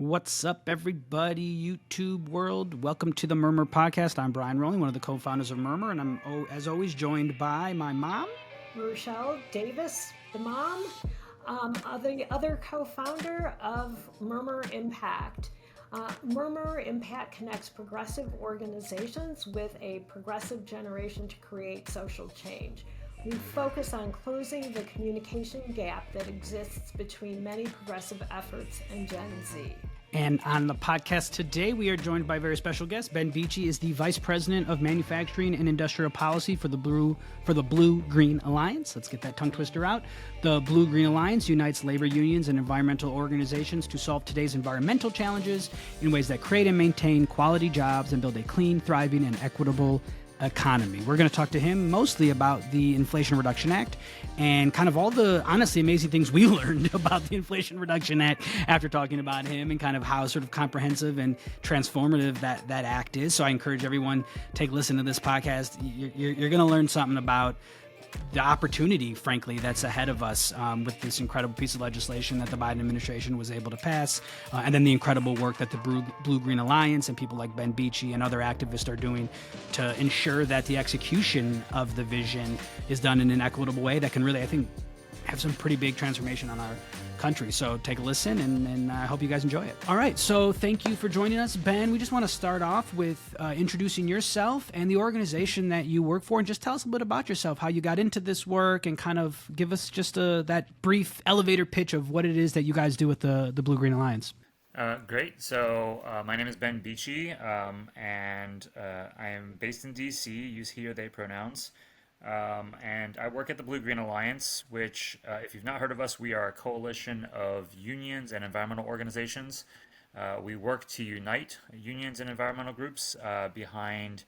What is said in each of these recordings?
What's up, everybody, YouTube world? Welcome to the MurMur podcast. I'm Brian Rowling, one of the co-founders of MurMur, and I'm, as always, joined by my mom, Rochelle Davis, the mom, the other co-founder of MurMur Impact. MurMur Impact connects progressive organizations with a progressive generation to create social change. We focus on closing the communication gap that exists between many progressive efforts and Gen Z. And on the podcast today, we are joined by a very special guest. Ben Beachy is the Vice President of Manufacturing and Industrial Policy for the BlueGreen Alliance. Let's get that tongue twister out. The BlueGreen Alliance unites labor unions and environmental organizations to solve today's environmental challenges in ways that create and maintain quality jobs and build a clean, thriving, and equitable economy. We're going to talk to him mostly about the Inflation Reduction Act and kind of all the honestly amazing things we learned about the Inflation Reduction Act after talking about him and kind of how sort of comprehensive and transformative that act is. So I encourage everyone, take a listen to this podcast. You're going to learn something about the opportunity, frankly, that's ahead of us with this incredible piece of legislation that the Biden administration was able to pass, and then the incredible work that the BlueGreen Alliance and people like Ben Beachy and other activists are doing to ensure that the execution of the vision is done in an equitable way that can really, I think, have some pretty big transformation on our country. So take a listen, and I hope you guys enjoy it. All right, so thank you for joining us, Ben. We just want to start off with introducing yourself and the organization that you work for, and just tell us a bit about yourself, how you got into this work, and kind of give us just that brief elevator pitch of what it is that you guys do with the BlueGreen Alliance. Great. So my name is Ben Beachy, and I am based in DC, use he or they pronouns. And I work at the BlueGreen Alliance, which, if you've not heard of us, we are a coalition of unions and environmental organizations. We work to unite unions and environmental groups behind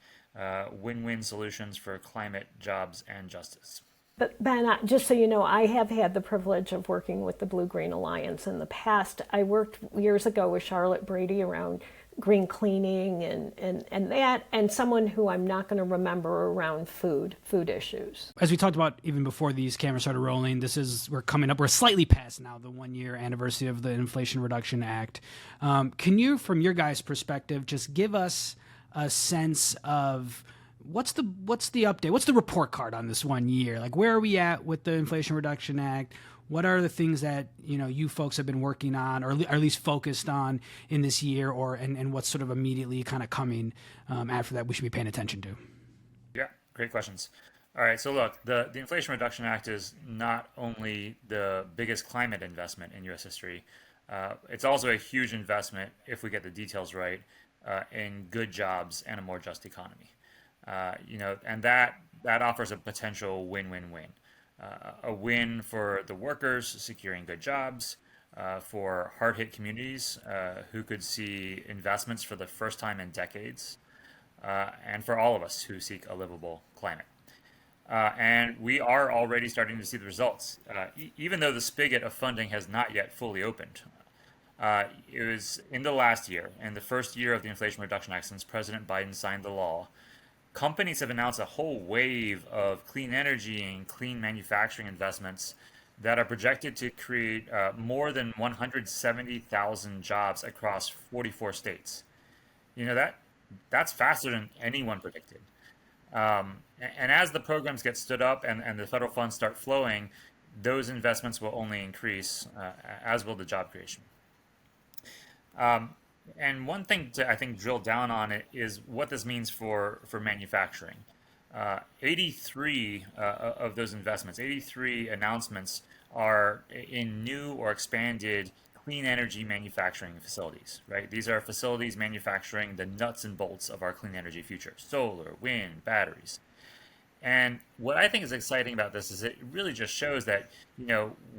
win-win solutions for climate, jobs, and justice. But Ben, just so you know, I have had the privilege of working with the BlueGreen Alliance in the past. I worked years ago with Charlotte Brady around green cleaning and that, and someone who I'm not going to remember around food issues. As we talked about even before these cameras started rolling, we're slightly past now the 1 year anniversary of the Inflation Reduction Act. Can you, from your guys' perspective, just give us a sense of what's the update? What's the report card on this 1 year? Like, where are we at with the Inflation Reduction Act? What are the things that you folks have been working on, or at least focused on in this year, and what's sort of immediately kind of coming after that we should be paying attention to? Yeah, great questions. All right, so look, the Inflation Reduction Act is not only the biggest climate investment in U.S. history, it's also a huge investment, if we get the details right, in good jobs and a more just economy. And that offers a potential win-win-win. A win for the workers securing good jobs, for hard-hit communities who could see investments for the first time in decades, and for all of us who seek a livable climate. And we are already starting to see the results, even though the spigot of funding has not yet fully opened. It was in the last year, in the first year of the Inflation Reduction Act since President Biden signed the law, companies have announced a whole wave of clean energy and clean manufacturing investments that are projected to create more than 170,000 jobs across 44 states. That's faster than anyone predicted. And as the programs get stood up and the federal funds start flowing, those investments will only increase, as will the job creation. And one thing to, I think, drill down on it is what this means for manufacturing. 83 of those investments, 83 announcements are in new or expanded clean energy manufacturing facilities, right? These are facilities manufacturing the nuts and bolts of our clean energy future: solar, wind, batteries. And what I think is exciting about this is it really just shows that,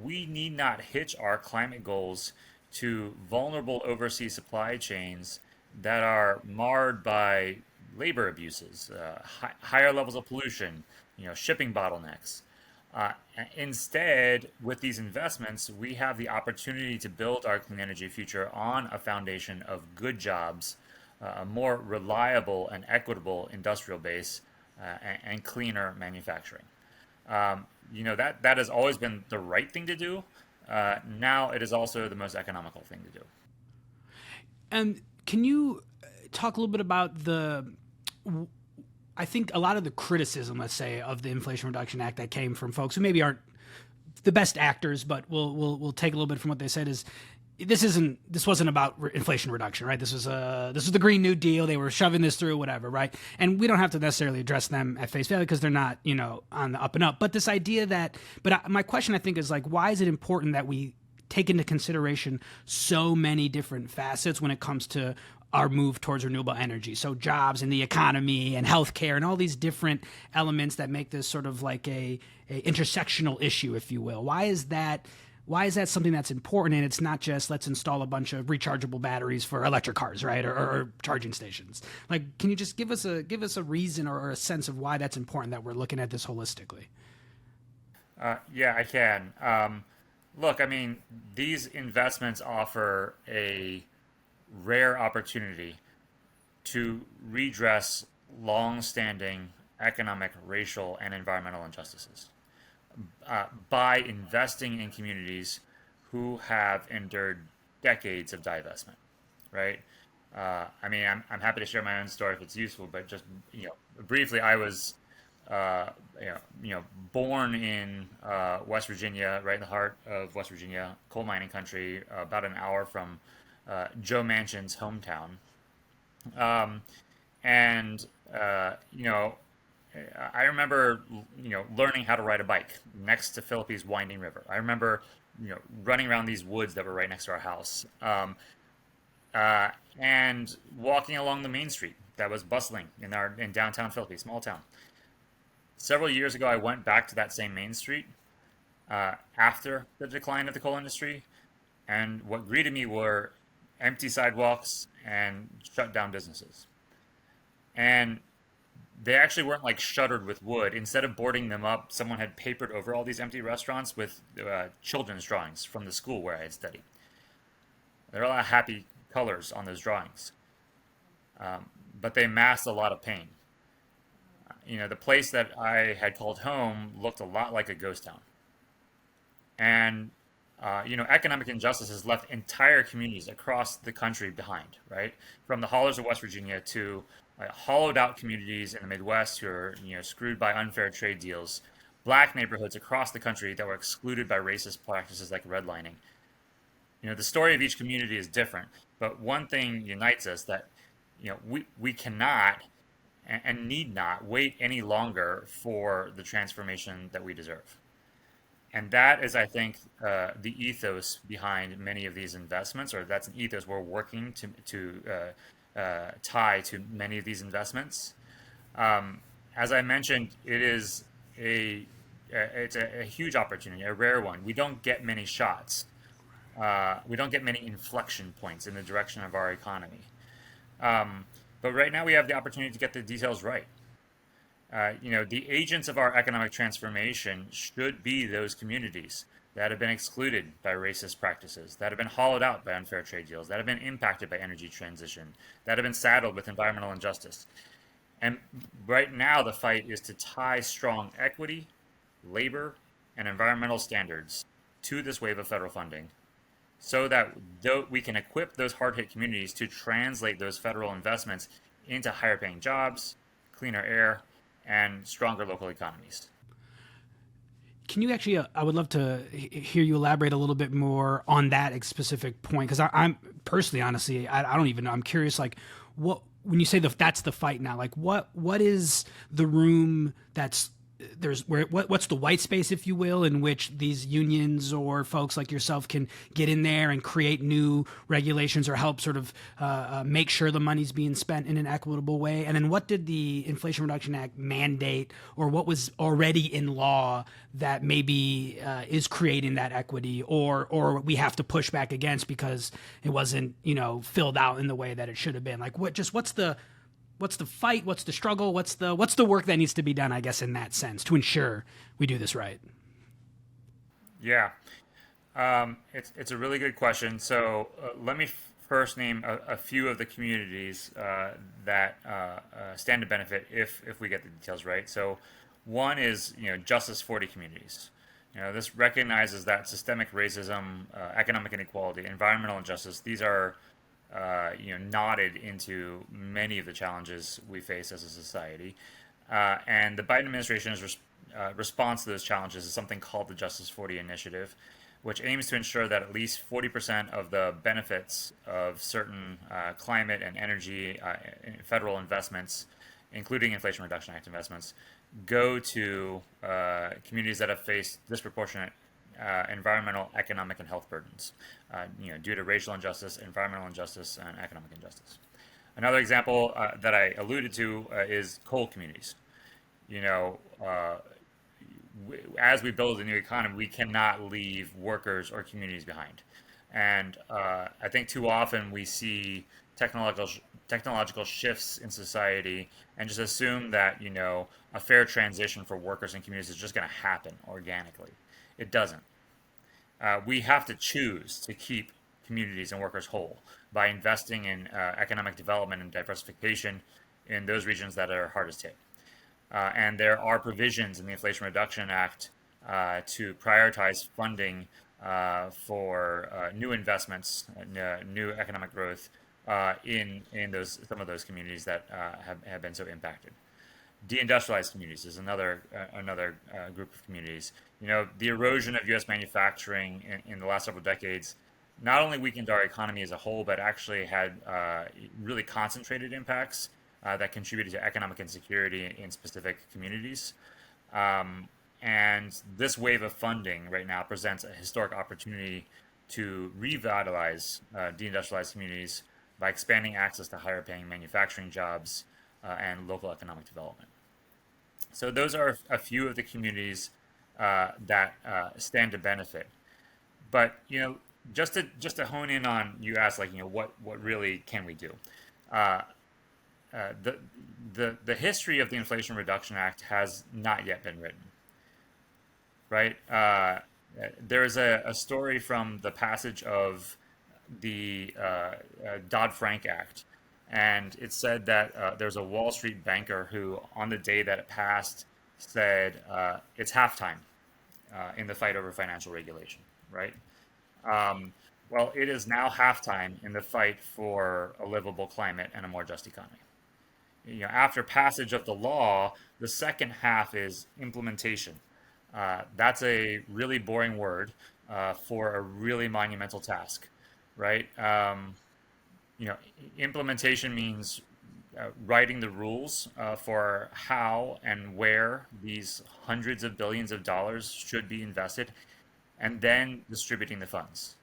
we need not hitch our climate goals to vulnerable overseas supply chains that are marred by labor abuses, higher levels of pollution, shipping bottlenecks. Instead, with these investments, we have the opportunity to build our clean energy future on a foundation of good jobs, a more reliable and equitable industrial base, and cleaner manufacturing. That has always been the right thing to do. Now it is also the most economical thing to do. And can you talk a little bit about I think a lot of the criticism, let's say, of the Inflation Reduction Act that came from folks who maybe aren't the best actors, but we'll take a little bit from what they said is this wasn't about inflation reduction, right? This was the Green New Deal. They were shoving this through, whatever, right? And we don't have to necessarily address them at face value because they're not, on the up and up. But this idea my question I think is like, why is it important that we take into consideration so many different facets when it comes to our move towards renewable energy? So jobs and the economy and healthcare and all these different elements that make this sort of like a intersectional issue, if you will. Why is that something that's important? And it's not just let's install a bunch of rechargeable batteries for electric cars, right? Or charging stations. Like, can you just give us a reason or a sense of why that's important that we're looking at this holistically? Yeah, I can. Look, I mean, these investments offer a rare opportunity to redress long-standing economic, racial, and environmental injustices by investing in communities who have endured decades of divestment, right? I mean, I'm happy to share my own story if it's useful, but just briefly, I was born in West Virginia, right in the heart of West Virginia, coal mining country, about an hour from Joe Manchin's hometown. And I remember, learning how to ride a bike next to Philippines Winding River. I remember, running around these woods that were right next to our house, and walking along the main street that was bustling in downtown Philippines, small town. Several years ago, I went back to that same main street after the decline of the coal industry, and what greeted me were empty sidewalks and shut down businesses. And they actually weren't like shuttered with wood. Instead of boarding them up, someone had papered over all these empty restaurants with children's drawings from the school where I had studied. There are a lot of happy colors on those drawings, but they masked a lot of pain. The place that I had called home looked a lot like a ghost town. And, economic injustice has left entire communities across the country behind, right? From the hollers of West Virginia to hollowed out communities in the Midwest who are, screwed by unfair trade deals, black neighborhoods across the country that were excluded by racist practices like redlining. The story of each community is different, but one thing unites us that, we cannot and need not wait any longer for the transformation that we deserve. And that is, I think, the ethos behind many of these investments, or that's an ethos we're working to tie to many of these investments. As I mentioned, it's a huge opportunity, a rare one. We don't get many shots. We don't get many inflection points in the direction of our economy. But right now we have the opportunity to get the details right. The agents of our economic transformation should be those communities that have been excluded by racist practices, that have been hollowed out by unfair trade deals, that have been impacted by energy transition, that have been saddled with environmental injustice. And right now the fight is to tie strong equity, labor, and environmental standards to this wave of federal funding so that we can equip those hard-hit communities to translate those federal investments into higher-paying jobs, cleaner air, and stronger local economies. Can you actually, I would love to hear you elaborate a little bit more on that specific point, because I'm personally, honestly, I don't even know. I'm curious, like, when you say that's the fight now, like what is the room what's the white space, if you will, in which these unions or folks like yourself can get in there and create new regulations or help sort of make sure the money's being spent in an equitable way? And then what did the Inflation Reduction Act mandate, or what was already in law that maybe is creating that equity, or we have to push back against because it wasn't filled out in the way that it should have been? Like what's the fight? What's the struggle? What's the work that needs to be done, I guess, in that sense, to ensure we do this right? Yeah, it's a really good question. So let me first name a few of the communities that stand to benefit if we get the details right. So one is Justice 40 communities. This recognizes that systemic racism, economic inequality, environmental injustice, these are knotted into many of the challenges we face as a society. And the Biden administration's response to those challenges is something called the Justice 40 Initiative, which aims to ensure that at least 40% of the benefits of certain climate and energy federal investments, including Inflation Reduction Act investments, go to communities that have faced disproportionate environmental, economic, and health burdens, due to racial injustice, environmental injustice, and economic injustice. Another example that I alluded to is coal communities. You know, as we build a new economy, we cannot leave workers or communities behind. And I think too often we see technological shifts in society and just assume that a fair transition for workers and communities is just going to happen organically. It doesn't. We have to choose to keep communities and workers whole by investing in economic development and diversification in those regions that are hardest hit. And there are provisions in the Inflation Reduction Act to prioritize funding for new investments, new economic growth in some of those communities that have been so impacted. Deindustrialized communities is another group of communities. The erosion of U.S. manufacturing in the last several decades not only weakened our economy as a whole, but actually had really concentrated impacts that contributed to economic insecurity in specific communities. And this wave of funding right now presents a historic opportunity to revitalize deindustrialized communities by expanding access to higher paying manufacturing jobs and local economic development. So those are a few of the communities that stand to benefit. But just to hone in on, you asked, like, what really can we do? The history of the Inflation Reduction Act has not yet been written, right? There's a story from the passage of the Dodd-Frank Act, and it said that there's a Wall Street banker who, on the day that it passed, said it's halftime in the fight over financial regulation, right? Well, it is now halftime in the fight for a livable climate and a more just economy. After passage of the law, the second half is implementation. That's a really boring word for a really monumental task, right? Implementation means writing the rules for how and where these hundreds of billions of dollars should be invested, and then distributing the funds.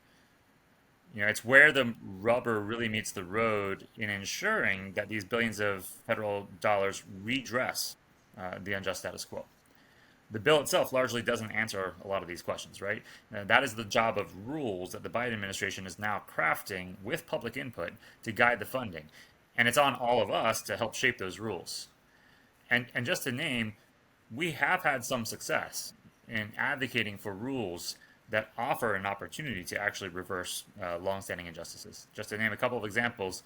It's where the rubber really meets the road in ensuring that these billions of federal dollars redress the unjust status quo. The bill itself largely doesn't answer a lot of these questions, right? That is the job of rules that the Biden administration is now crafting with public input to guide the funding. And it's on all of us to help shape those rules. And just to name, we have had some success in advocating for rules that offer an opportunity to actually reverse longstanding injustices. Just to name a couple of examples,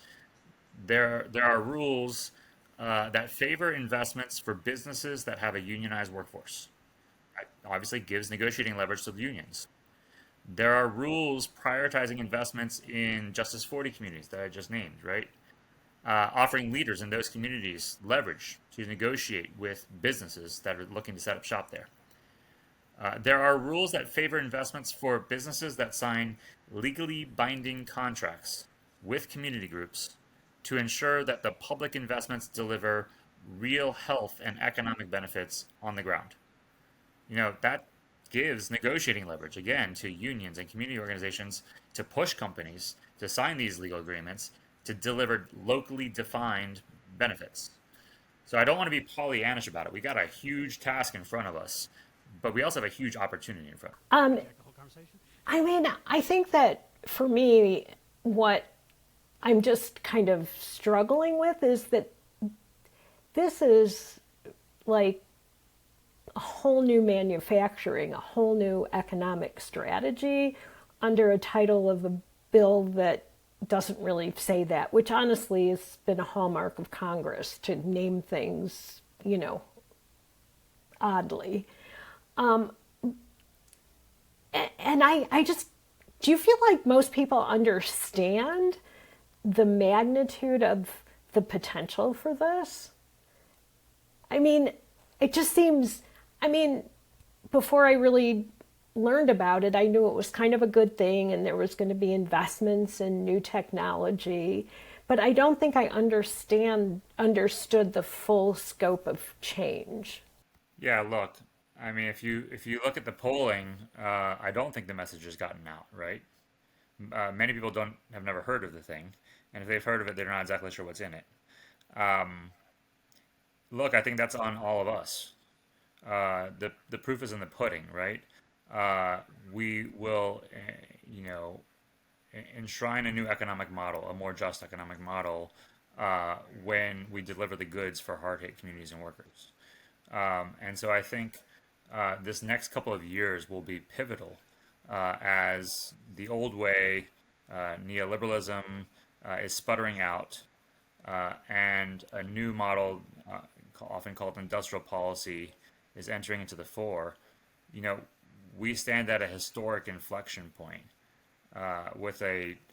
there are rules that favor investments for businesses that have a unionized workforce. That obviously gives negotiating leverage to the unions. There are rules prioritizing investments in Justice 40 communities that I just named, right? Offering leaders in those communities leverage to negotiate with businesses that are looking to set up shop there. There are rules that favor investments for businesses that sign legally binding contracts with community groups to ensure that the public investments deliver real health and economic benefits on the ground. That gives negotiating leverage, again, to unions and community organizations to push companies to sign these legal agreements to deliver locally defined benefits. So I don't want to be Pollyannish about it. We got a huge task in front of us, but we also have a huge opportunity in front. I think that for me, what I'm just kind of struggling with is that this is like a whole new manufacturing, a whole new economic strategy under a title of a bill that doesn't really say that, which honestly has been a hallmark of Congress to name things, oddly. And I just, do you feel like most people understand the magnitude of the potential for this. I mean, it just seems, I mean, before I really learned about it, I knew it was kind of a good thing and there was going to be investments in new technology, but I don't think I understood the full scope of change. Yeah, look, I mean, if you look at the polling, I don't think the message has gotten out, right? Many people don't have never heard of the thing, and if they've heard of it, they're not exactly sure what's in it. Um, Look, I think that's on all of us. The proof is in the pudding, right? We will, enshrine a new economic model, a more just economic model, when we deliver the goods for hard hit communities and workers. And so I think this next couple of years will be pivotal as the old way, neoliberalism, is sputtering out, and a new model, often called industrial policy, is entering into the fore. You know, we stand at a historic inflection point with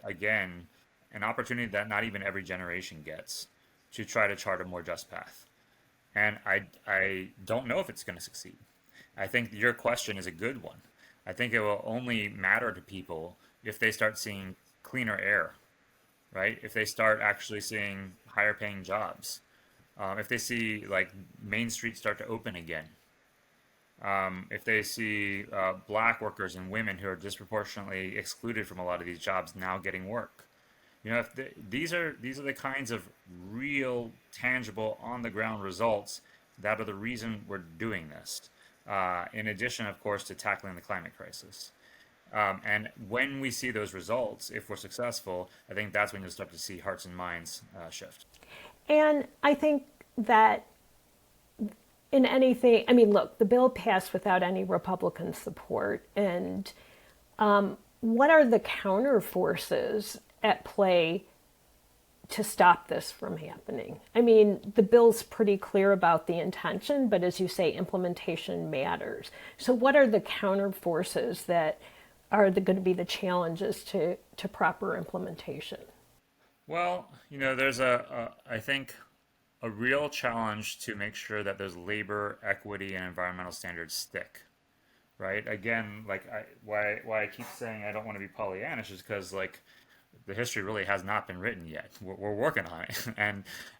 again, an opportunity that not even every generation gets to try to chart a more just path. And I don't know if it's going to succeed. I think your question is a good one. I think it will only matter to people if they start seeing cleaner air, right? If they start actually seeing higher paying jobs, if they see like Main Street start to open again, if they see black workers and women who are disproportionately excluded from a lot of these jobs now getting work. These are the kinds of real, tangible, on the ground results that are the reason we're doing this. In addition, of course, to tackling the climate crisis. And when we see those results, if we're successful, I think that's when you'll start to see hearts and minds shift. And I think that in anything, I mean, look, the bill passed without any Republican support. And what are the counter forces at play to stop this from happening? I mean, the bill's pretty clear about the intention, but as you say, implementation matters. So, what are the counter forces that are going to be the challenges to proper implementation? Well, there's I think, a real challenge to make sure that those labor, equity, and environmental standards stick, right? Again, like why I keep saying I don't want to be Pollyannish is because like the history really has not been written yet. We're working on it,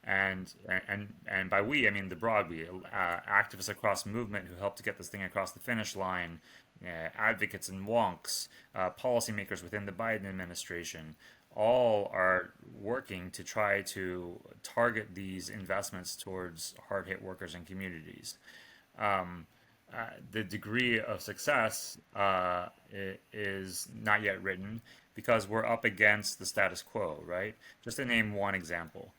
and by we I mean the broad we, activists across movement who helped to get this thing across the finish line, advocates and wonks, policymakers within the Biden administration, all are working to try to target these investments towards hard hit workers and communities. Um, the degree of success is not yet written because we're up against the status quo, right? Just to name one example,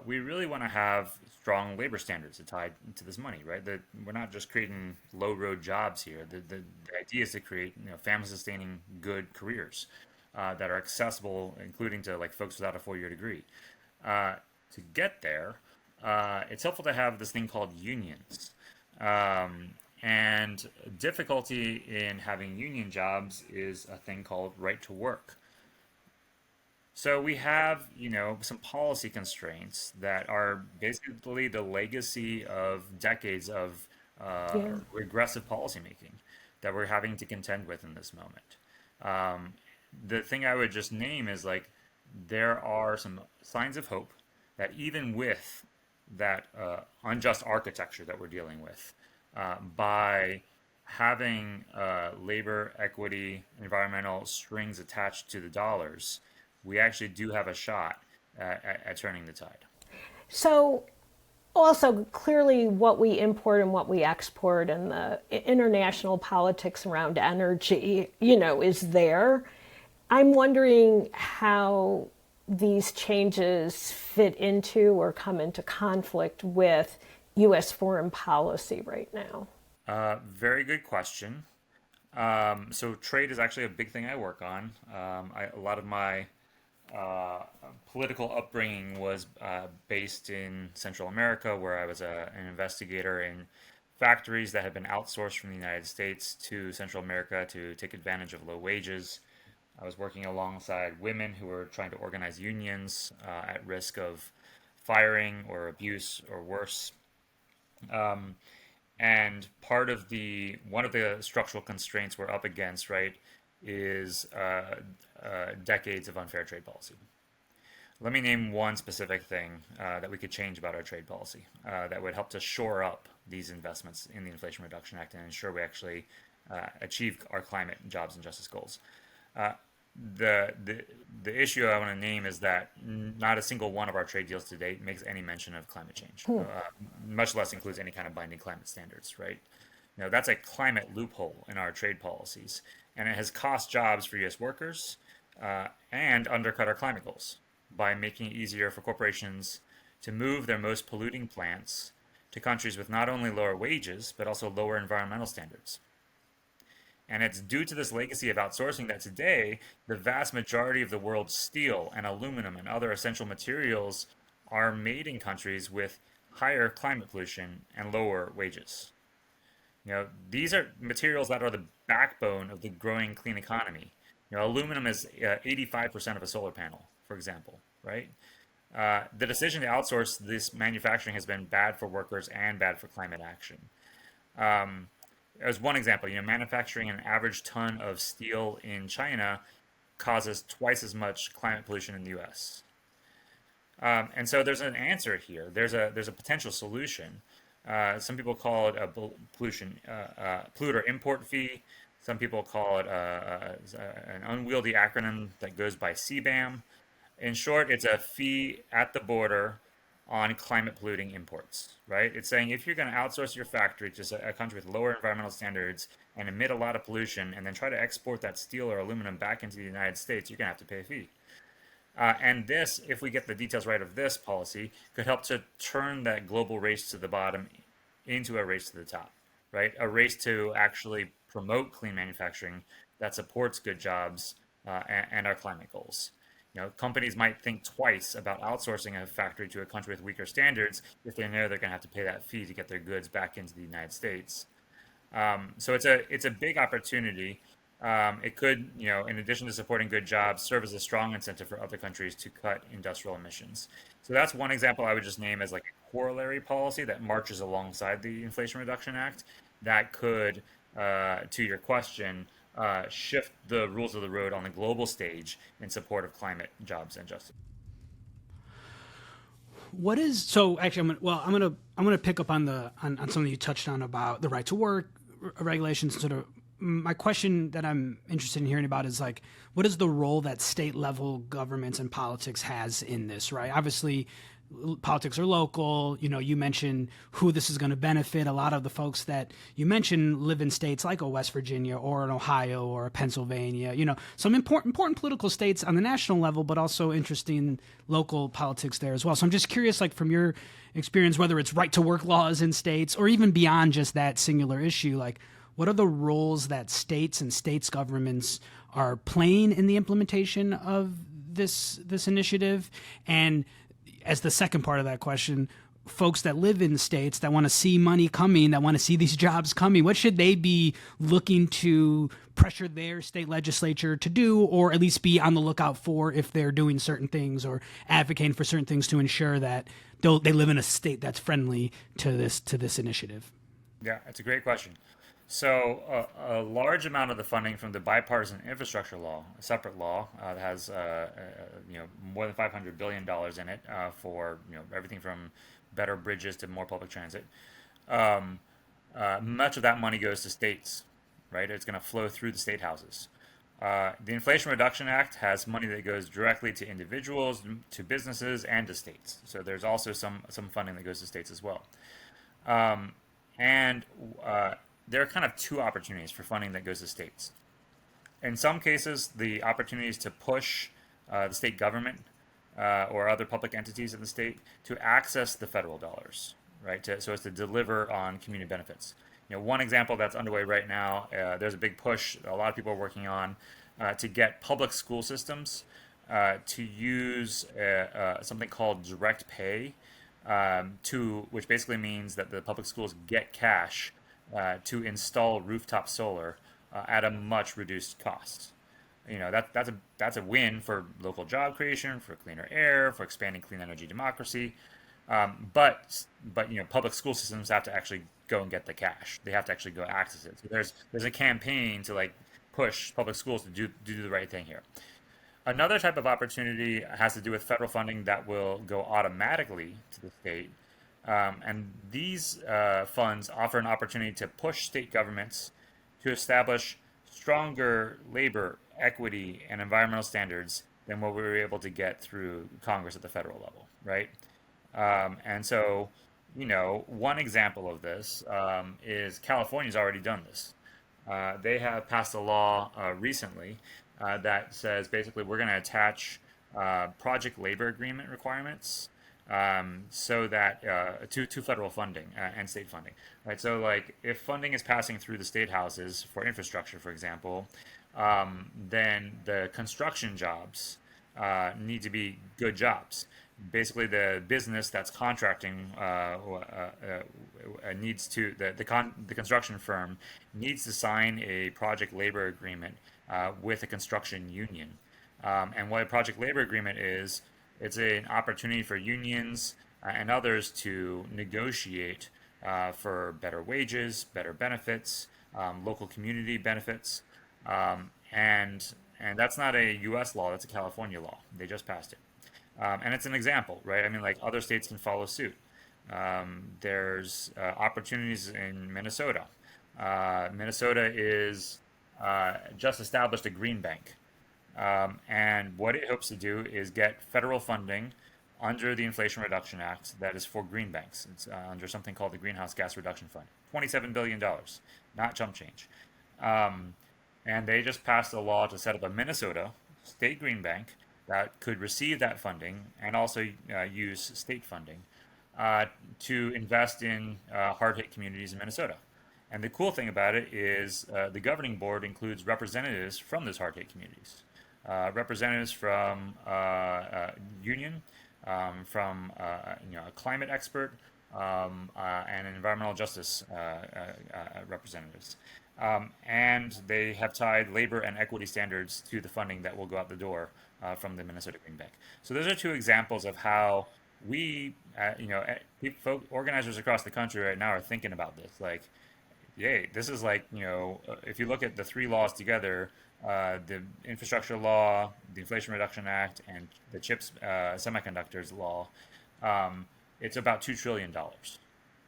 we really want to have strong labor standards tied to this money, right? That we're not just creating low road jobs here. The idea is to create family sustaining good careers that are accessible, including to like folks without a 4-year degree. To get there, it's helpful to have this thing called unions. Um, and difficulty in having union jobs is a thing called right to work. So we have, some policy constraints that are basically the legacy of decades of Yeah. regressive policymaking that we're having to contend with in this moment. Um, the thing I would just name is like there are some signs of hope that even with that unjust architecture that we're dealing with, by having labor, equity, environmental strings attached to the dollars, we actually do have a shot at turning the tide. So, also clearly what we import and what we export and the international politics around energy, is there. I'm wondering how these changes fit into or come into conflict with US foreign policy right now. Very good question. So trade is actually a big thing I work on. A lot of my uh, political upbringing was based in Central America, where I was an investigator in factories that had been outsourced from the United States to Central America to take advantage of low wages. I was working alongside women who were trying to organize unions at risk of firing or abuse or worse. Um, and part of the one of the structural constraints we're up against, right, is decades of unfair trade policy. Let me name one specific thing that we could change about our trade policy that would help to shore up these investments in the Inflation Reduction Act and ensure we actually achieve our climate, jobs, and justice goals. Uh, the issue I want to name is that not a single one of our trade deals to date makes any mention of climate change, much less includes any kind of binding climate standards, right? That's a climate loophole in our trade policies, and it has cost jobs for U.S. workers and undercut our climate goals by making it easier for corporations to move their most polluting plants to countries with not only lower wages, but also lower environmental standards. And it's due to this legacy of outsourcing that today, the vast majority of the world's steel and aluminum and other essential materials are made in countries with higher climate pollution and lower wages. These are materials that are the backbone of the growing clean economy. Aluminum is 85% of a solar panel, for example, right? The decision to outsource this manufacturing has been bad for workers and bad for climate action. As one example, manufacturing an average ton of steel in China causes twice as much climate pollution in the U.S. And so there's an answer here. There's a potential solution. Some people call it a polluter import fee. Some people call it an unwieldy acronym that goes by CBAM. In short, it's a fee at the border on climate polluting imports, right? It's saying if you're going to outsource your factory to a country with lower environmental standards and emit a lot of pollution and then try to export that steel or aluminum back into the United States, you're going to have to pay a fee. And this, if we get the details right of this policy, could help to turn that global race to the bottom into a race to the top, right? A race to actually promote clean manufacturing that supports good jobs and our climate goals. Companies might think twice about outsourcing a factory to a country with weaker standards if they know they're going to have to pay that fee to get their goods back into the United States. So it's a big opportunity. It could, in addition to supporting good jobs, serve as a strong incentive for other countries to cut industrial emissions. So that's one example I would just name as like a corollary policy that marches alongside the Inflation Reduction Act that could, to your question, shift the rules of the road on the global stage in support of climate, jobs, and justice. What is so? Actually, I'm gonna pick up on something you touched on about the right to work regulations. Sort of, my question that I'm interested in hearing about is like, what is the role that state level governments and politics has in this? Right, obviously, politics are local. You mentioned who this is going to benefit. A lot of the folks that you mentioned live in states like a West Virginia or an Ohio or a Pennsylvania. Some important political states on the national level, but also interesting local politics there as well. So I'm just curious, like from your experience, whether it's right to work laws in states or even beyond just that singular issue, like what are the roles that states and states governments are playing in the implementation of this initiative? And as the second part of that question, folks that live in states that want to see money coming, that want to see these jobs coming, what should they be looking to pressure their state legislature to do, or at least be on the lookout for if they're doing certain things or advocating for certain things to ensure that they live in a state that's friendly to this initiative? Yeah, that's a great question. So, a large amount of the funding from the bipartisan infrastructure law, a separate law that has more than $500 billion in it for everything from better bridges to more public transit. Much of that money goes to states, right? It's going to flow through the state houses. The Inflation Reduction Act has money that goes directly to individuals, to businesses, and to states. So there's also some funding that goes to states as well. And there are kind of two opportunities for funding that goes to states. In some cases, the opportunity is to push the state government or other public entities in the state to access the federal dollars, right? So as to deliver on community benefits. One example that's underway right now, there's a big push a lot of people are working on to get public school systems to use something called direct pay, which basically means that the public schools get cash to install rooftop solar at a much reduced cost. That's a win for local job creation, for cleaner air, for expanding clean energy democracy. But public school systems have to actually go and get the cash. They have to actually go access it. So there's a campaign to like push public schools to do the right thing here. Another type of opportunity has to do with federal funding that will go automatically to the state. And these funds offer an opportunity to push state governments to establish stronger labor, equity, and environmental standards than what we were able to get through Congress at the federal level, right? And so, one example of this is California's already done this. They have passed a law recently that says basically we're going to attach project labor agreement requirements so that to federal funding and state funding, right? So like if funding is passing through the state houses for infrastructure, for example, then the construction jobs need to be good jobs. Basically, the business that's contracting needs to the construction firm needs to sign a project labor agreement with a construction union. And what a project labor agreement is, it's an opportunity for unions and others to negotiate for better wages, better benefits, local community benefits, and that's not a U.S. law. That's a California law. They just passed it. And it's an example, right? I mean, like other states can follow suit. There's opportunities in Minnesota. Minnesota is just established a green bank. And what it hopes to do is get federal funding under the Inflation Reduction Act that is for green banks. It's under something called the Greenhouse Gas Reduction Fund. $27 billion, not chump change. And they just passed a law to set up a Minnesota state green bank that could receive that funding and also use state funding to invest in hard-hit communities in Minnesota. And the cool thing about it is the governing board includes representatives from those hard-hit communities, representatives from union, from a climate expert, and environmental justice representatives. And they have tied labor and equity standards to the funding that will go out the door from the Minnesota Green Bank. So those are two examples of how we, organizers across the country right now are thinking about this. Like, yay, this is like, if you look at the three laws together, the infrastructure law, the Inflation Reduction Act, and the CHIPS semiconductors law, it's about $2 trillion.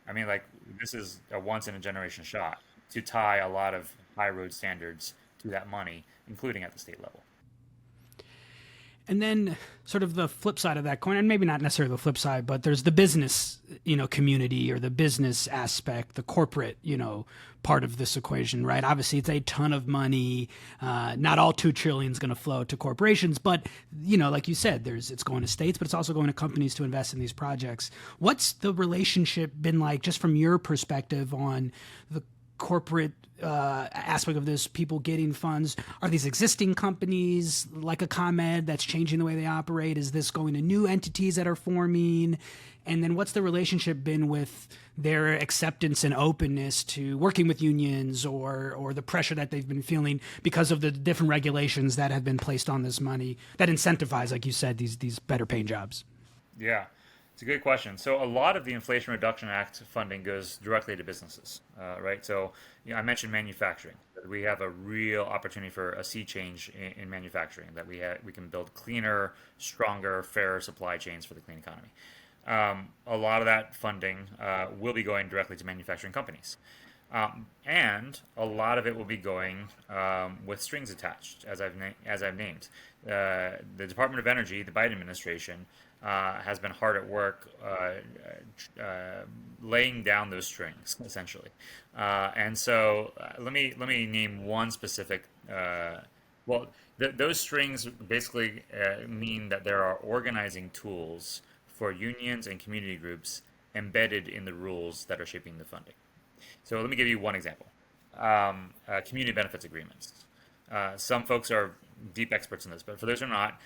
I mean, like, this is a once in a generation shot to tie a lot of high road standards to that money, including at the state level. And then sort of the flip side of that coin, and maybe not necessarily the flip side, but there's the business, community or the business aspect, the corporate, part of this equation, right? Obviously, it's a ton of money. Not all $2 trillion is going to flow to corporations, but, like you said, it's going to states, but it's also going to companies to invest in these projects. What's the relationship been like, just from your perspective, on the corporate aspect of this, people getting funds? Are these existing companies like a ComEd that's changing the way they operate? Is this going to new entities that are forming? And then what's the relationship been with their acceptance and openness to working with unions or the pressure that they've been feeling because of the different regulations that have been placed on this money that incentivize, like you said, these better paying jobs? Yeah. It's a good question. So a lot of the Inflation Reduction Act funding goes directly to businesses, right? So I mentioned manufacturing. We have a real opportunity for a sea change in manufacturing, that we can build cleaner, stronger, fairer supply chains for the clean economy. A lot of that funding will be going directly to manufacturing companies. And a lot of it will be going with strings attached, as I've named. The Department of Energy, the Biden administration, has been hard at work laying down those strings, essentially. And so let me name one specific. Those strings basically mean that there are organizing tools for unions and community groups embedded in the rules that are shaping the funding. So let me give you one example. Community benefits agreements. Some folks are deep experts in this, but for those who are not,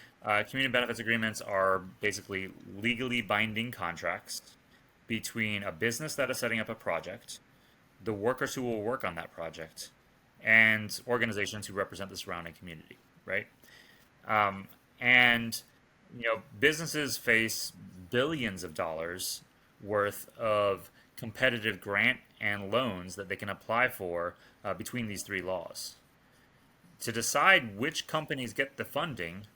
community benefits agreements are basically legally binding contracts between a business that is setting up a project, the workers who will work on that project, and organizations who represent the surrounding community. right? Um, and businesses face billions of dollars worth of competitive grant and loans that they can apply for between these three laws. To decide which companies get the funding,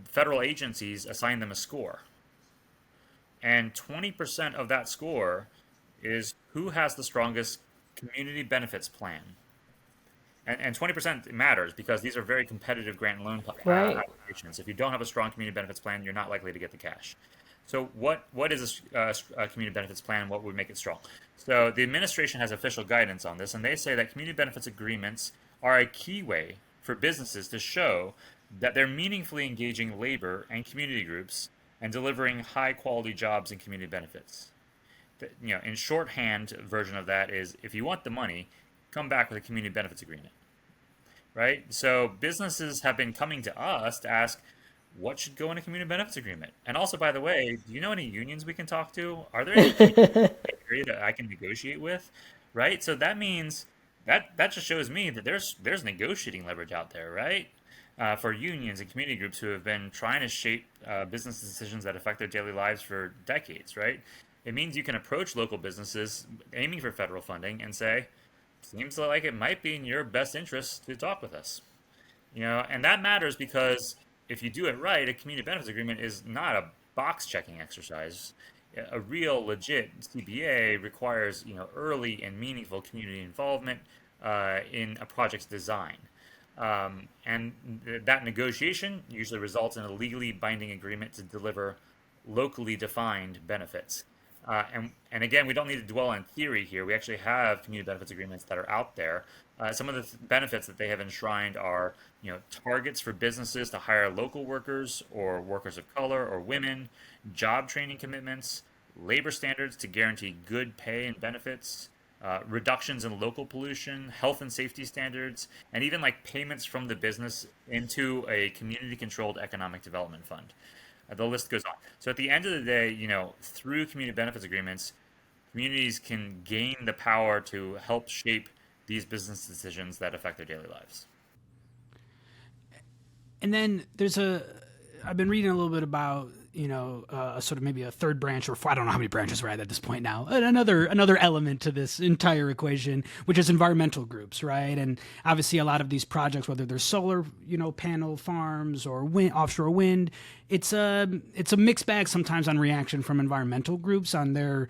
federal agencies assign them a score. And 20% of that score is who has the strongest community benefits plan. And 20% matters because these are very competitive grant and loan Right. applications. If you don't have a strong community benefits plan, you're not likely to get the cash. So what is a community benefits plan? What would make it strong? So the administration has official guidance on this, and they say that community benefits agreements are a key way for businesses to show that they're meaningfully engaging labor and community groups and delivering high quality jobs and community benefits. In shorthand version of that is if you want the money, come back with a community benefits agreement, right? So businesses have been coming to us to ask what should go in a community benefits agreement. And also, by the way, do you know any unions we can talk to? Are there any unions in the area that I can negotiate with, right? So that means that just shows me that there's negotiating leverage out there, right? For unions and community groups who have been trying to shape business decisions that affect their daily lives for decades, right? It means you can approach local businesses aiming for federal funding and say, seems like it might be in your best interest to talk with us. And that matters because if you do it right, a community benefits agreement is not a box checking exercise. A real legit CBA requires early and meaningful community involvement in a project's design. And that negotiation usually results in a legally binding agreement to deliver locally defined benefits. And again, we don't need to dwell on theory here. We actually have community benefits agreements that are out there. Some of the benefits that they have enshrined are, targets for businesses to hire local workers or workers of color or women, job training commitments, labor standards to guarantee good pay and benefits, reductions in local pollution, health and safety standards, and even like payments from the business into a community-controlled economic development fund. The list goes on. So at the end of the day, through community benefits agreements, communities can gain the power to help shape these business decisions that affect their daily lives. And then I've been reading a little bit about a sort of maybe a third branch, or I don't know how many branches we're at this point now. Another element to this entire equation, which is environmental groups, right? And obviously, a lot of these projects, whether they're solar, panel farms or offshore wind, it's a mixed bag sometimes on reaction from environmental groups on their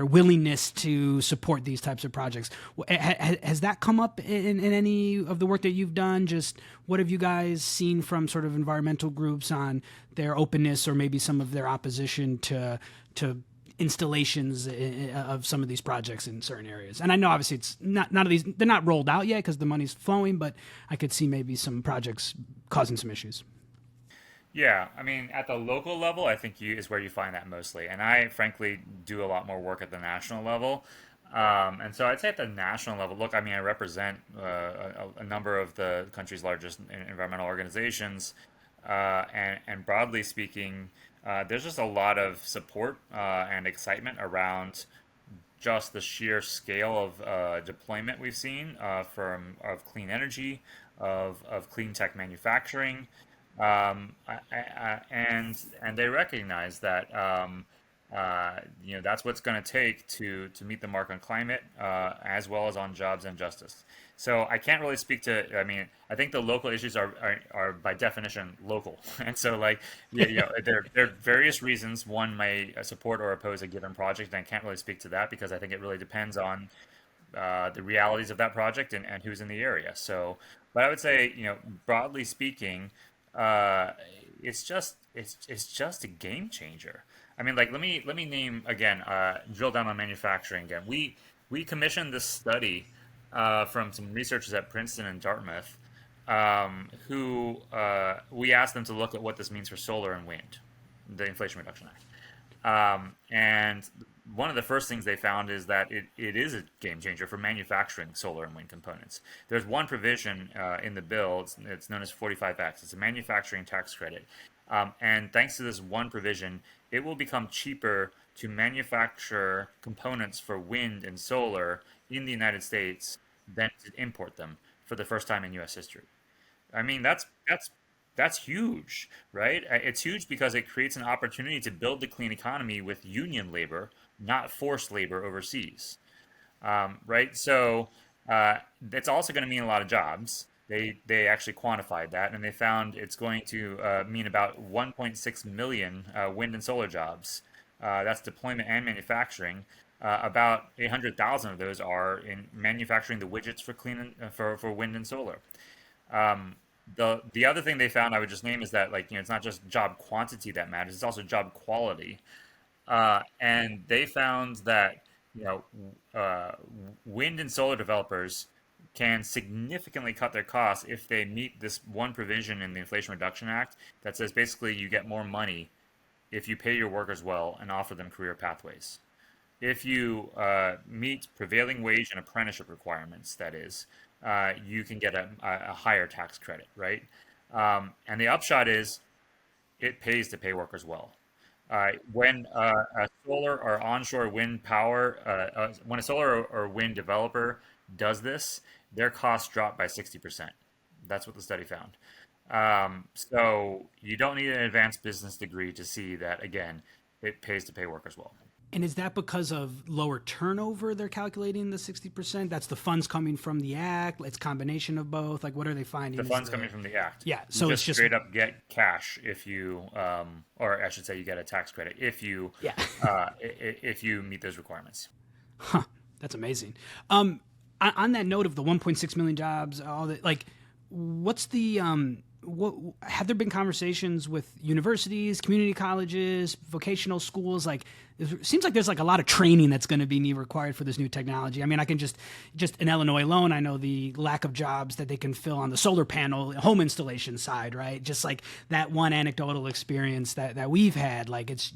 willingness to support these types of projects. Has that come up in any of the work that you've done? Just what have you guys seen from sort of environmental groups on their openness or maybe some of their opposition to installations of some of these projects in certain areas? And I know obviously it's none of these, they're not rolled out yet because the money's flowing, but I could see maybe some projects causing some issues. Yeah, I mean, at the local level, I think is where you find that mostly. And I, frankly, do a lot more work at the national level. And so I'd say at the national level, look, I mean, I represent a number of the country's largest environmental organizations. And broadly speaking, there's just a lot of support and excitement around just the sheer scale of deployment we've seen of clean energy, of clean tech manufacturing, and they recognize that that's what's going to take to meet the mark on climate as well as on jobs and justice. So I can't really speak to. I mean, I think the local issues are by definition local, and so like there are various reasons one may support or oppose a given project, and I can't really speak to that because I think it really depends on the realities of that project and who's in the area. So, but I would say broadly speaking, it's just a game changer. I mean, like let me name again, drill down on manufacturing again. We commissioned this study from some researchers at Princeton and Dartmouth, who we asked them to look at what this means for solar and wind, the Inflation Reduction Act. And one of the first things they found is that it is a game changer for manufacturing solar and wind components. There's one provision in the bill, it's known as 45X. It's a manufacturing tax credit. And thanks to this one provision, it will become cheaper to manufacture components for wind and solar in the United States than to import them for the first time in U.S. history. I mean, that's huge, right? It's huge because it creates an opportunity to build the clean economy with union labor, not forced labor overseas, right? So it's also going to mean a lot of jobs. They actually quantified that, and they found it's going to mean about 1.6 million wind and solar jobs. That's deployment and manufacturing. About 800,000 of those are in manufacturing the widgets for for wind and solar. Um, the other thing they found I would just name is that it's not just job quantity that matters; it's also job quality. And they found that you know uh, wind and solar developers can significantly cut their costs if they meet this one provision in the Inflation Reduction Act that says basically you get more money if you pay your workers well and offer them career pathways. If you meet prevailing wage and apprenticeship requirements, that is, you can get a higher tax credit, right? And the upshot is it pays to pay workers well. When a solar or onshore wind power, when a solar or wind developer does this, their costs drop by 60%. That's what the study found. So you don't need an advanced business degree to see that, again, it pays to pay workers well. And is that because of lower turnover they're calculating the 60%? That's the funds coming from the act. It's a combination of both. Like, what are they finding? The funds coming from the act. Yeah, You so it's just just straight up get cash if you, or I should say, you get a tax credit if you, yeah. if you meet those requirements. Huh, that's amazing. On that note of the 1.6 million jobs, all that, like, what's the what have there been conversations with universities, community colleges, vocational schools? Like, it seems like there's like a lot of training that's going to be required for this new technology. I mean, I can just in Illinois alone, I know the lack of jobs that they can fill on the solar panel home installation side, right? Just like that one anecdotal experience that we've had, like it's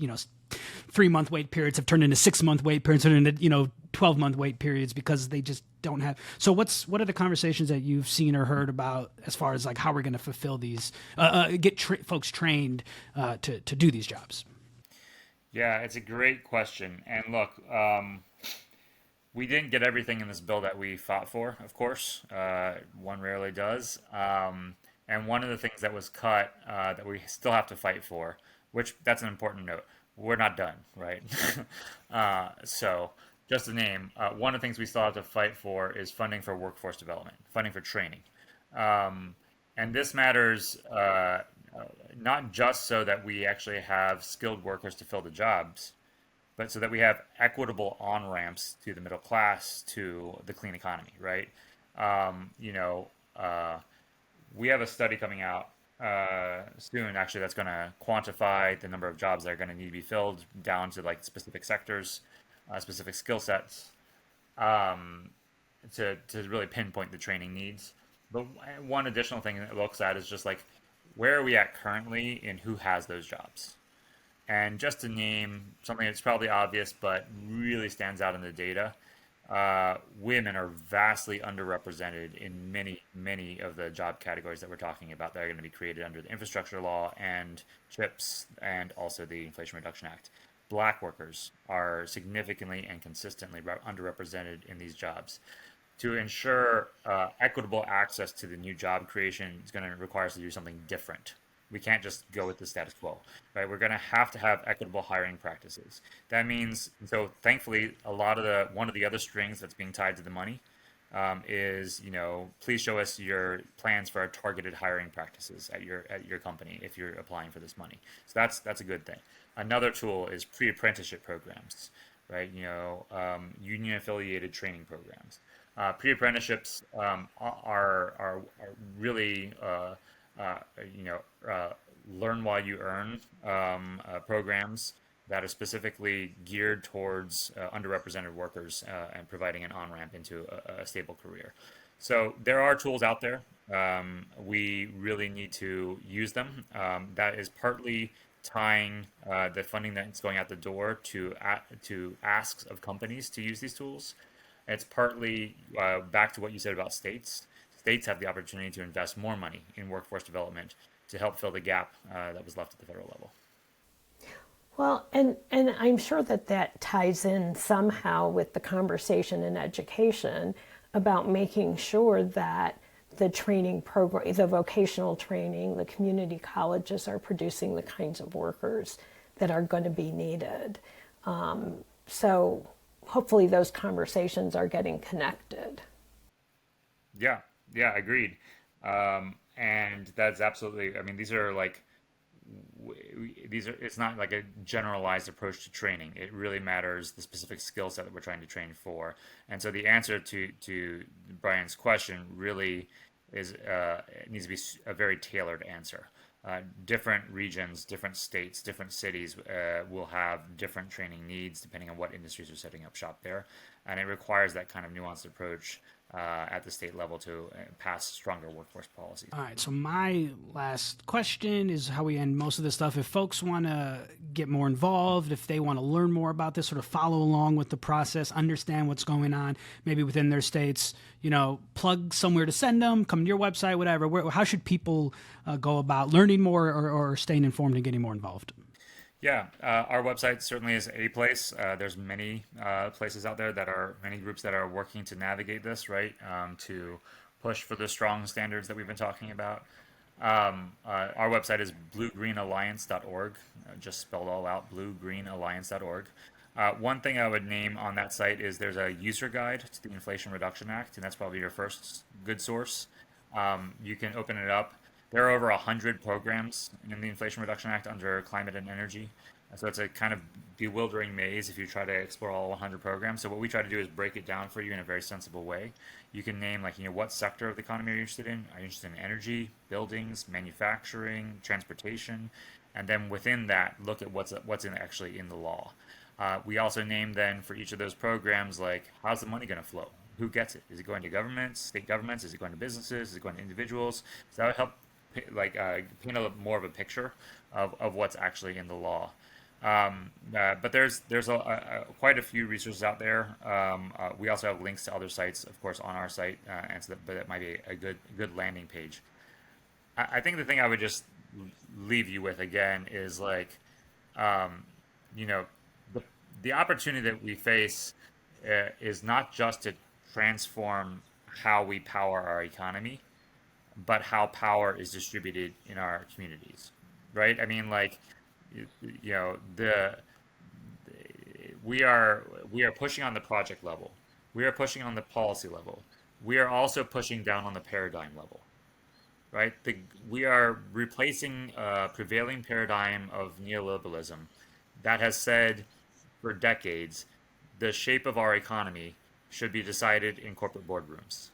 3-month wait periods have turned into 6-month wait periods, turned into 12-month wait periods because they just don't have. So what are the conversations that you've seen or heard about as far as like how we're going to fulfill these, get folks trained to do these jobs? Yeah, it's a great question. And look, we didn't get everything in this bill that we fought for, of course. One rarely does. And one of the things that was cut that we still have to fight for, which that's an important note, we're not done, right? So, just to name, one of the things we still have to fight for is funding for workforce development, funding for training. Um, and this matters not just so that we actually have skilled workers to fill the jobs, but so that we have equitable on ramps to the middle class, to the clean economy, right? Um, you know, uh, we have a study coming out soon, actually, that's going to quantify the number of jobs that are going to need to be filled down to like specific sectors, specific skill sets, um, to really pinpoint the training needs. But one additional thing it looks at is just like where are we at currently and who has those jobs? And just to name something that's probably obvious but really stands out in the data, women are vastly underrepresented in many of the job categories that we're talking about that are going to be created under the infrastructure law and CHIPS and also the Inflation Reduction Act. Black workers are significantly and consistently underrepresented in these jobs. To ensure equitable access to the new job creation is going to require us to do something different. We can't just go with the status quo, right? We're going to have equitable hiring practices. That means, so thankfully, one of the other strings that's being tied to the money is, please show us your plans for our targeted hiring practices at your company if you're applying for this money. So that's a good thing. Another tool is pre-apprenticeship programs, right? Union affiliated training programs. Pre-apprenticeships are really uh, you know learn while you earn programs that are specifically geared towards underrepresented workers and providing an on-ramp into a stable career. So there are tools out there. We really need to use them. That is partly tying the funding that's going out the door to asks of companies to use these tools. It's partly back to what you said about states. States have the opportunity to invest more money in workforce development to help fill the gap that was left at the federal level. Well, and I'm sure that ties in somehow with the conversation in education about making sure that the training program, the vocational training, the community colleges are producing the kinds of workers that are going to be needed. So hopefully those conversations are getting connected. Yeah, yeah, agreed. And that's absolutely, I mean, these are like, these are, it's not like a generalized approach to training. It really matters the specific skill set that we're trying to train for. And so the answer to Brian's question really is, it needs to be a very tailored answer. Different regions, different states, different cities will have different training needs depending on what industries are setting up shop there. And it requires that kind of nuanced approach at the state level to pass stronger workforce policies. All right. So my last question is how we end most of this stuff. If folks want to get more involved, if they want to learn more about this, sort of follow along with the process, understand what's going on, maybe within their states, plug somewhere to send them, come to your website, whatever. How should people go about learning more or staying informed and getting more involved? Yeah, our website certainly is a place. There's many places out there many groups that are working to navigate this, right? To push for the strong standards that we've been talking about. Our website is bluegreenalliance.org, just spelled all out, bluegreenalliance.org. One thing I would name on that site is there's a user guide to the Inflation Reduction Act, and that's probably your first good source. You can open it up. There are over 100 programs in the Inflation Reduction Act under climate and energy. So it's a kind of bewildering maze if you try to explore all 100 programs. So what we try to do is break it down for you in a very sensible way. You can name what sector of the economy are you interested in? Are you interested in energy, buildings, manufacturing, transportation? And then within that, look at what's actually in the law. We also name then for each of those programs, like, how's the money going to flow? Who gets it? Is it going to governments, state governments? Is it going to businesses? Is it going to individuals? So that would help paint a more of a picture of what's actually in the law. But there's quite a few resources out there. We also have links to other sites, of course, on our site, but that might be a good landing page. I think the thing I would just leave you with again is the opportunity that we face is not just to transform how we power our economy, but how power is distributed in our communities, right? I mean, we are pushing on the project level, we are pushing on the policy level, we are also pushing down on the paradigm level, right? We are replacing a prevailing paradigm of neoliberalism that has said for decades the shape of our economy should be decided in corporate boardrooms.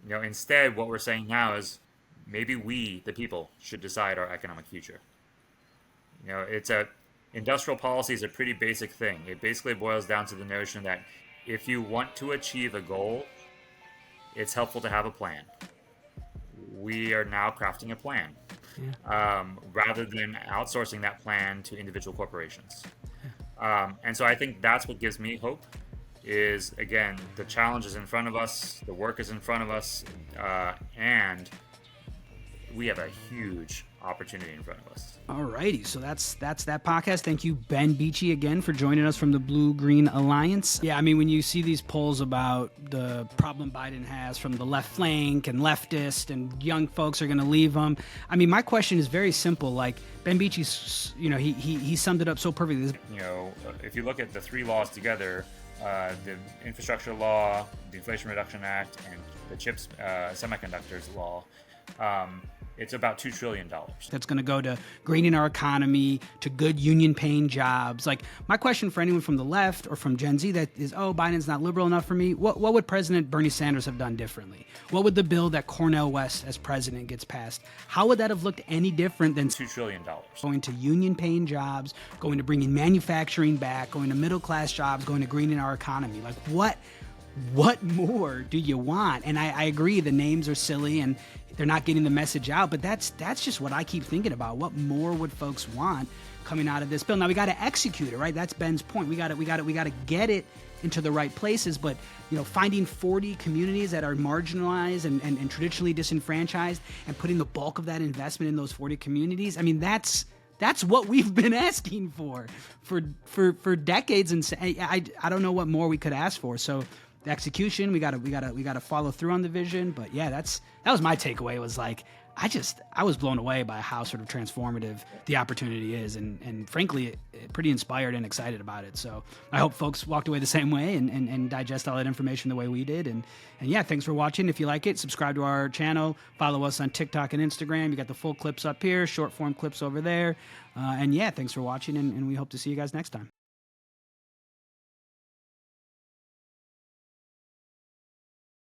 Instead, what we're saying now is maybe we, the people, should decide our economic future. Industrial policy is a pretty basic thing. It basically boils down to the notion that if you want to achieve a goal, it's helpful to have a plan. We are now crafting a plan, rather than outsourcing that plan to individual corporations. And so I think that's what gives me hope. Is, again, the challenge is in front of us, the work is in front of us, and we have a huge opportunity in front of us. All righty, so that's that podcast. Thank you, Ben Beachy, again for joining us from the BlueGreen Alliance. Yeah, I mean, when you see these polls about the problem Biden has from the left flank and leftist and young folks are going to leave them, I mean, my question is very simple. Like, Ben Beachy's, he summed it up so perfectly. If you look at the three laws together, the infrastructure law, the Inflation Reduction Act, and the CHIPS semiconductors law, it's about $2 trillion. That's going to go to greening our economy, to good union-paying jobs. Like, my question for anyone from the left or from Gen Z that is, Biden's not liberal enough for me, what would President Bernie Sanders have done differently? What would the bill that Cornel West as president gets passed, how would that have looked any different than $2 trillion? Going to union-paying jobs, going to bringing manufacturing back, going to middle-class jobs, going to greening our economy. Like, what more do you want? And I agree, the names are silly and they're not getting the message out, but that's just what I keep thinking about. What more would folks want coming out of this bill? Now we got to execute it, right? That's Ben's point. We got to get it into the right places, but finding 40 communities that are marginalized and traditionally disenfranchised and putting the bulk of that investment in those 40 communities. I mean, that's what we've been asking for decades, and I don't know what more we could ask for. So the execution, we gotta follow through on the vision. But yeah, that was my takeaway. Was like I was blown away by how sort of transformative the opportunity is, and frankly, pretty inspired and excited about it. So I hope folks walked away the same way and digest all that information the way we did. And yeah, thanks for watching. If you like it, subscribe to our channel, follow us on TikTok and Instagram. You got the full clips up here, short form clips over there. And yeah, thanks for watching, and we hope to see you guys next time.